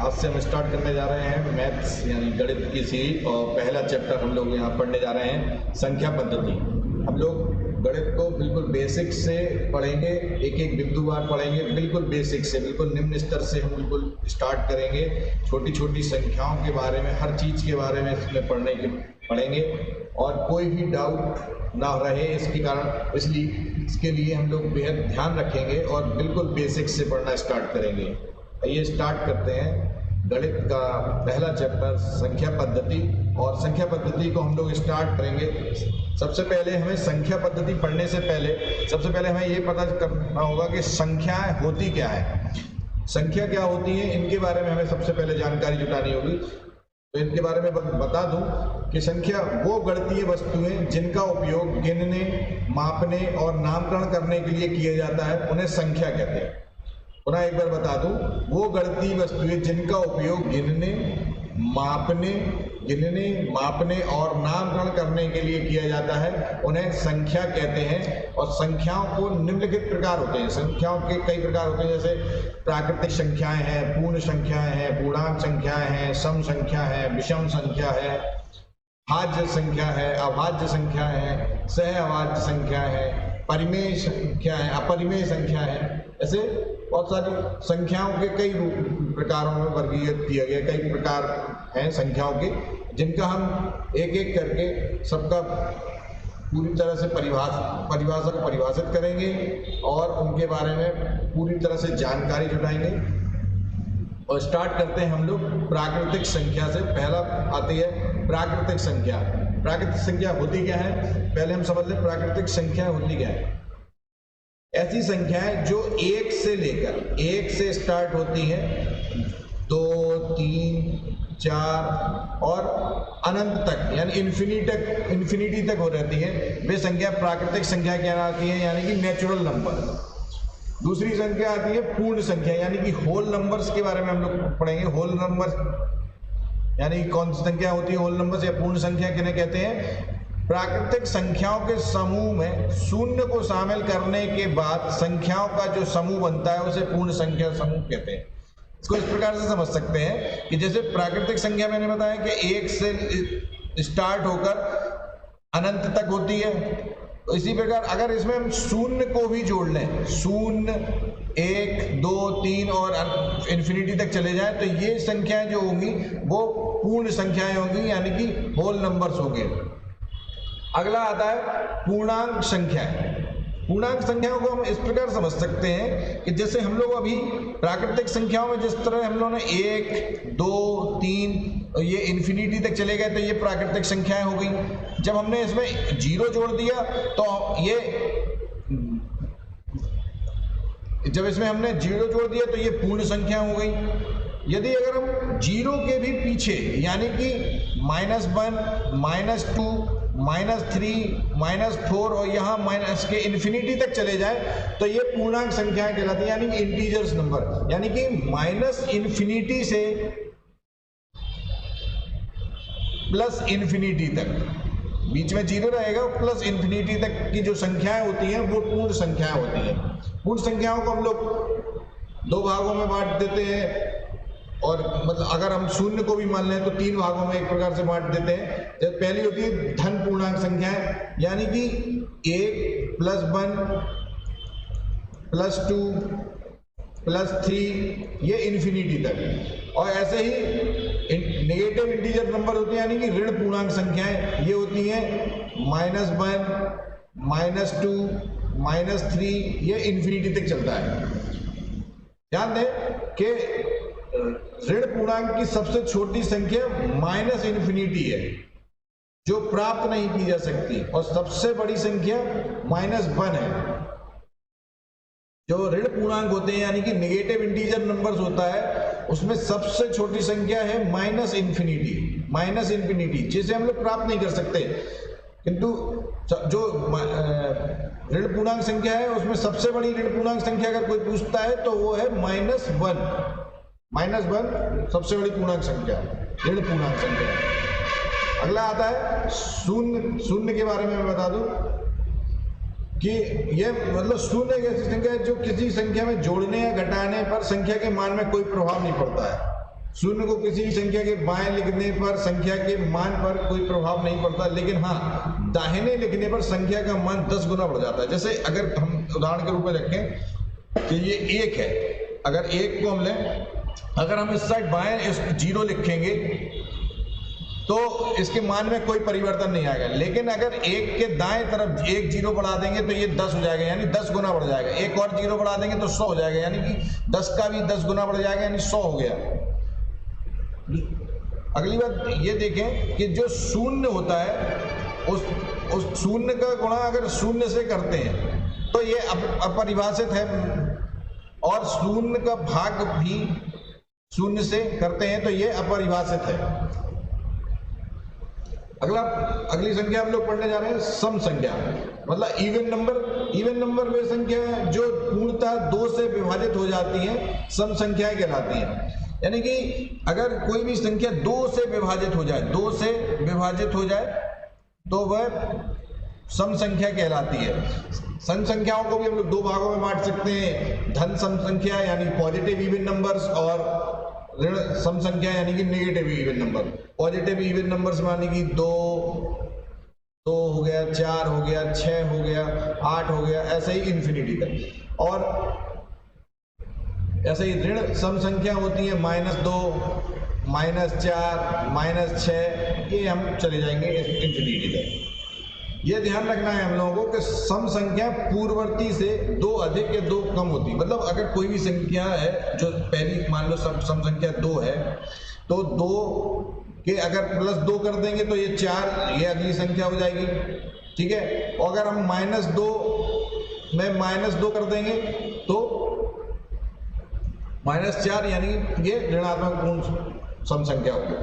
आज से हम स्टार्ट करने जा रहे हैं मैथ्स यानी गणित की सीरीज और पहला चैप्टर हम लोग यहाँ पढ़ने जा रहे हैं संख्या पद्धति। हम लोग गणित को बिल्कुल बेसिक से पढ़ेंगे, एक एक बिंदुवार पढ़ेंगे, बिल्कुल बेसिक से, बिल्कुल निम्न स्तर से हम बिल्कुल स्टार्ट करेंगे। छोटी छोटी संख्याओं के बारे में, हर चीज़ के बारे में इसमें पढ़ेंगे और कोई भी डाउट ना रहे इसके कारण, इसके लिए हम लोग बेहद ध्यान रखेंगे और बिल्कुल बेसिक से पढ़ना स्टार्ट करेंगे। आइए स्टार्ट करते हैं गणित का पहला चैप्टर संख्या पद्धति। और संख्या पद्धति को हम लोग स्टार्ट करेंगे। सबसे पहले हमें संख्या पद्धति पढ़ने से पहले सबसे पहले हमें ये पता करना होगा कि संख्याएं होती क्या है, संख्या क्या होती है, इनके बारे में हमें सबसे पहले जानकारी जुटानी होगी। तो इनके बारे में बता दूं कि संख्या वो गणितीय वस्तुएं जिनका उपयोग गिनने, मापने और नामकरण करने के लिए किया जाता है, उन्हें संख्या कहते हैं। पुनः एक बार बता दूं, वो गणितीय वस्तुएं जिनका उपयोग गिनने, मापने और नामकरण करने के लिए किया जाता है, उन्हें संख्या कहते हैं। और संख्याओं को निम्नलिखित प्रकार होते हैं। संख्याओं के कई प्रकार होते हैं, जैसे प्राकृतिक संख्याएं हैं, पूर्ण संख्याएं हैं, पूर्णांक संख्याएं हैं, सम संख्या है, विषम संख्या है, भाज्य संख्या है, अभाज्य संख्या है, सह अभाज्य संख्या है, परिमेय संख्या है, अपरिमेय संख्या है। ऐसे बहुत सारी संख्याओं के कई प्रकारों में वर्गीकृत किया गया। कई प्रकार हैं संख्याओं के, जिनका हम एक एक करके सबका पूरी तरह से परिभाषा को परिभाषित करेंगे और उनके बारे में पूरी तरह से जानकारी जुटाएंगे। और स्टार्ट करते हैं हम लोग प्राकृतिक संख्या से। पहला आती है प्राकृतिक संख्या। प्राकृतिक संख्या होती क्या है, पहले हम समझ लें प्राकृतिक संख्या होती क्या है। ऐसी संख्याएं जो एक से स्टार्ट होती हैं, 2, 3, 4 और अनंत तक यानी इन्फिनिटी तक हो रहती है, वे संख्या प्राकृतिक संख्या कहलाती है, यानी कि नेचुरल नंबर। दूसरी संख्या आती है पूर्ण संख्या, यानी कि होल नंबर्स के बारे में हम लोग पढ़ेंगे। होल नंबर यानी कौन सी संख्या होती है होल नंबर्स या पूर्ण संख्या किन्हें कहते हैं। प्राकृतिक संख्याओं के समूह में शून्य को शामिल करने के बाद संख्याओं का जो समूह बनता है उसे पूर्ण संख्या समूह कहते हैं। इसको इस प्रकार से समझ सकते हैं कि जैसे प्राकृतिक संख्या मैंने बताया कि 1 से स्टार्ट होकर अनंत तक होती है, तो इसी प्रकार अगर इसमें हम शून्य को भी जोड़ लें, 0, 1, 2, 3 और इन्फिनिटी तक चले जाएं, तो ये संख्याएं जो होंगी वो पूर्ण संख्याएं होंगी, यानी कि होल नंबर्स होंगे। अगला आता है पूर्णांक संख्याएं। पूर्णांक संख्याओं को हम इस प्रकार समझ सकते हैं कि जैसे हम लोग अभी प्राकृतिक संख्याओं में जिस तरह हम लोगों ने 1, 2, 3 ये इन्फिनिटी तक चले गए, तो ये प्राकृतिक संख्याएं हो गई। जब हमने इसमें 0 जोड़ दिया तो ये पूर्ण संख्या हो गई। यदि अगर हम 0 के भी पीछे यानी कि -1, -2, -3, -4 और यहाँ माइनस के इन्फिनिटी तक चले जाए तो ये पूर्णांक संख्याएं कहलाती हैं, यानी कि इंटीजर्स नंबर। यानी कि -इन्फिनिटी से +इन्फिनिटी तक, बीच में 0 रहेगा, +इन्फिनिटी तक की जो संख्याएं होती हैं वो पूर्ण संख्याएं होती हैं। पूर्ण संख्याओं को हम लोग 2 भागों में बांट देते हैं, और मतलब अगर हम शून्य को भी मान लें तो 3 भागों में एक प्रकार से बांट देते हैं। जब पहली होती है धन पूर्णांक संख्याएं, यानी कि 1 +1 +2 +3 ये इन्फिनिटी तक। और ऐसे ही नेगेटिव इंटीजर नंबर होते हैं, यानी कि ऋण पूर्णांक संख्याएं, ये होती हैं -1 -2 -3, ये इन्फिनिटी तक चलता है। ध्यान दें कि ऋण पूर्णांक की सबसे छोटी संख्या -इन्फिनिटी है, जो प्राप्त नहीं की जा सकती, और सबसे बड़ी संख्या -1 है। जो ऋण पूर्णांक होते हैं यानी कि नेगेटिव इंटीजर नंबर्स होता है, उसमें सबसे छोटी संख्या है -इन्फिनिटी, जिसे हम लोग प्राप्त नहीं कर सकते। किंतु जो ऋण पूर्णांक संख्या है उसमें सबसे बड़ी ऋण पूर्णांक संख्या अगर कोई पूछता है तो वो है -1। -1 सबसे बड़ी पूर्णांक संख्या, ऋण पूर्णांक संख्या। अगला आता है शून्य के बारे में मैं बता दूं कि यह मतलब शून्य एक ऐसी संख्या है जो किसी संख्या में जोड़ने या घटाने पर संख्या के मान में कोई प्रभाव नहीं पड़ता है। शून्य को किसी भी संख्या के बाएं लिखने पर संख्या के मान पर कोई प्रभाव नहीं पड़ता, लेकिन हाँ दाहिने लिखने पर संख्या का मान 10 गुना बढ़ जाता है। जैसे अगर हम उदाहरण के रूप में रखें कि ये 1 है, अगर 1 को हम लें, अगर हम इस साइड बाएं इस 0 लिखेंगे तो इसके मान में कोई परिवर्तन नहीं आएगा, लेकिन अगर 1 के दाएं तरफ 1 0 बढ़ा देंगे तो ये 10 हो जाएगा, यानी 10 गुना बढ़ जाएगा। एक और 0 बढ़ा देंगे तो 100 हो जाएगा, यानी कि 10 का भी 10 गुना बढ़ जाएगा, यानी 100 हो गया। अगली बात ये देखें कि जो शून्य होता है उस शून्य का गुणा अगर शून्य से करते हैं तो ये अपरिभाषित है, और शून्य का भाग भी शून्य से करते हैं तो ये अपरिभाषित है। अगली संख्या हम लोग पढ़ने जा रहे हैं सम संख्या, मतलब इवन नंबर। इवन नंबर वे संख्या है जो पूर्णतः 2 से विभाजित हो जाती हैं, सम संख्याएं कहलाती हैं। यानी कि अगर कोई भी संख्या 2 से विभाजित हो जाए, 2 से विभाजित हो जाए तो वह सम संख्या कहलाती है। सम संख्याओं को भी हम लोग 2 भागों में बांट सकते हैं, धन सम संख्या यानी पॉजिटिव इवन नंबर्स, और ऋण सम संख्या यानी कि negative even number. Positive even numbers माने कि 2 हो गया, 4 हो गया, 6 हो गया, 8 हो गया, ऐसे ही इन्फिनिटी तक। और ऐसे ही ऋण सम संख्या होती है -2, -4, -6, ये हम चले जाएंगे इन्फिनिटी तक। ये ध्यान रखना है हम लोगों को कि सम संख्या पूर्ववर्ती से 2 अधिक या 2 कम होती है। मतलब अगर कोई भी संख्या है जो पहली मान लो सम संख्या 2 है, तो 2 के अगर +2 कर देंगे तो ये 4, ये अगली संख्या हो जाएगी, ठीक है। और अगर हम -2 में -2 कर देंगे तो -4, यानी ये ऋणात्मक पूर्ण सम संख्या होगी।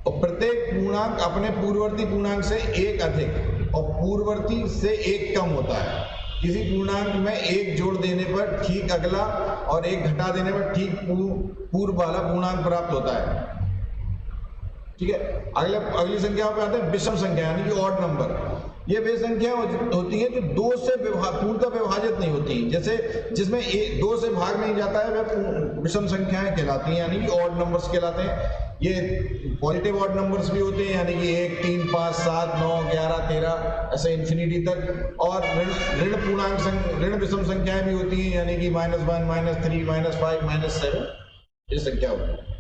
और प्रत्येक पूर्णांक अपने पूर्ववर्ती पूर्णांक से 1 अधिक और पूर्ववर्ती से 1 कम होता है। किसी पूर्णांक में 1 जोड़ देने पर ठीक अगला और 1 घटा देने पर ठीक पूर्व वाला पूर्णांक प्राप्त होता है, ठीक है। अगली संख्याओं पे आते हैं विषम संख्या यानी कि ऑड नंबर। ये वे संख्या होती है जो 2 से पूर्णतः विभाजित नहीं होती, जैसे जिसमें 2 से भाग नहीं जाता है वह विषम संख्याएं कहलाती हैं, यानी कि ऑड नंबर्स कहलाते हैं। ये पॉजिटिव ऑड नंबर्स भी होते हैं, यानी कि 1, 3, 5, 7, 9, 11, 13 ऐसे इन्फिनिटी तक। और ऋण पूर्णांक ऋण विषम संख्याएं भी होती हैं, यानी कि -1, -3, -5, -7 ये संख्या होती है।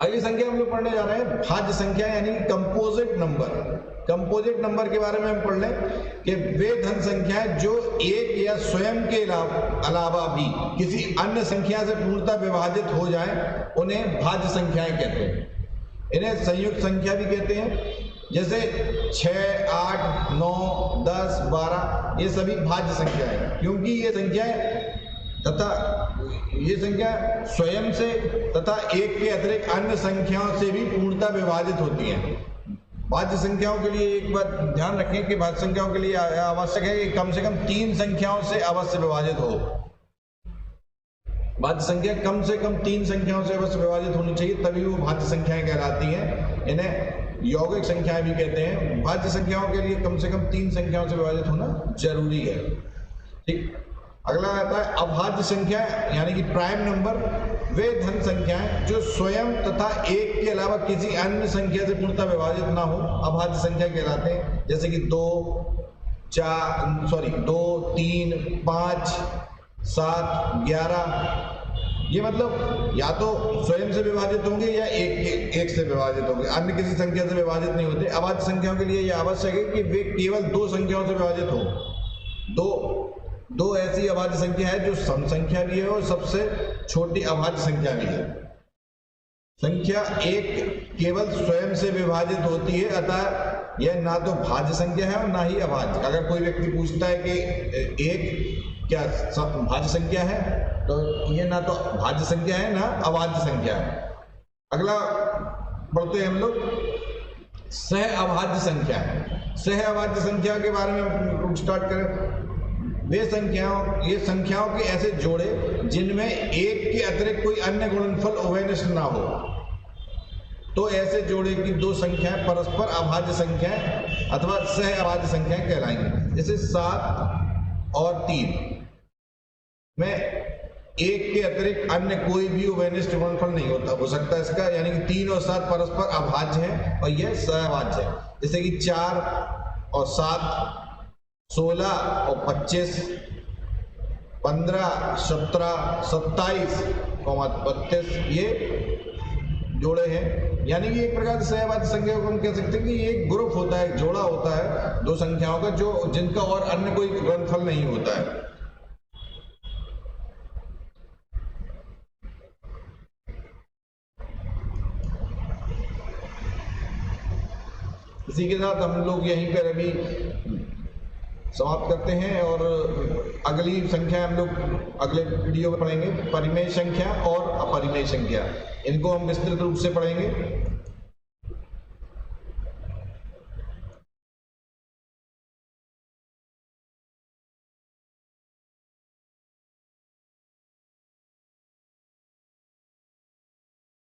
अगली संख्या हम लोग पढ़ने जा रहे हैं भाज्य संख्या यानी कंपोजिट नंबर। कंपोजिट नंबर के बारे में हम पढ़ लें कि वे धन संख्याएं जो एक या स्वयं के अलावा भी किसी अन्य संख्या से पूर्णतः विभाजित हो जाएं उन्हें भाज्य संख्याएं कहते हैं। इन्हें संयुक्त संख्या भी कहते हैं, जैसे 6, 8, 9, 10, 12 ये सभी भाज्य संख्याएं, क्योंकि ये संख्याएं ये संख्या स्वयं से तथा एक के अतिरिक्त अन्य संख्याओं से भी पूर्णतः विभाजित होती हैं। भाज्य संख्याओं के लिए एक बात ध्यान रखें कि भाज्य संख्याओं के लिए आवश्यक है कि कम से कम 3 संख्याओं से अवश्य विभाजित हो। भाज्य संख्या कम से कम 3 संख्याओं से अवश्य विभाजित होनी चाहिए, तभी वो भाज्य संख्याएं कहलाती हैं। इन्हें यौगिक संख्याएं भी कहते हैं। भाज्य संख्याओं के लिए कम से कम 3 संख्याओं से विभाजित होना जरूरी है, ठीक। अगला आता है अभाज्य संख्या यानी कि प्राइम नंबर। वे धन संख्याएं जो स्वयं तथा एक के अलावा किसी अन्य संख्या से पूर्णतः विभाजित ना हो अभाज्य संख्या कहलाते हैं, जैसे कि 2, 3, 5, 7, 11। ये मतलब या तो स्वयं से विभाजित होंगे या एक से विभाजित होंगे, अन्य किसी संख्या से विभाजित नहीं होते। अभाज्य संख्याओं के लिए यह आवश्यक है कि वे केवल 2 संख्याओं से विभाजित हो। दो ऐसी अभाज्य संख्या है जो सम संख्या भी है और सबसे छोटी अभाज्य संख्या भी है। संख्या 1 केवल स्वयं से विभाजित होती है, अतः यह ना तो भाज्य संख्या है और ना ही अभाज्य। अगर कोई व्यक्ति पूछता है कि 1 क्या भाज्य संख्या है, तो ये ना तो भाज्य संख्या है ना अभाज्य संख्या है। अगला पढ़ते हैं हम लोग सह अभाज्य संख्या। सह अभाज्य संख्या के बारे में हम स्टार्ट करें। ये संख्याओं के ऐसे जोड़े जिनमें एक के अतिरिक्त कोई अन्य गुणनफल उभयनिष्ठ ना हो, तो ऐसे जोड़े की 2 संख्याएं परस्पर अभाज्य संख्याएं अथवा सह अभाज्य संख्याएं कहलाएंगी। जैसे 7 और 3 में एक के अतिरिक्त अन्य कोई भी उभयनिष्ठ गुणनफल नहीं हो सकता इसका, यानी कि 3 और 7 परस्पर अभाज्य है और यह सहभाज्य है। जैसे कि 4 और 7, 16 और 25, 15, 17, 27, 32 ये जोड़े हैं। यानी कि एक प्रकार से सहभाज्य संख्या को हम कह सकते हैं कि ये एक ग्रुप होता है, एक जोड़ा होता है दो संख्याओं का, जो जिनका और अन्य कोई गुणनफल नहीं होता है। इसी के साथ हम लोग यहीं पर अभी समाप्त करते हैं और अगली संख्या हम लोग अगले वीडियो में पढ़ेंगे, परिमेय संख्या और अपरिमेय संख्या। इनको हम विस्तृत रूप से पढ़ेंगे।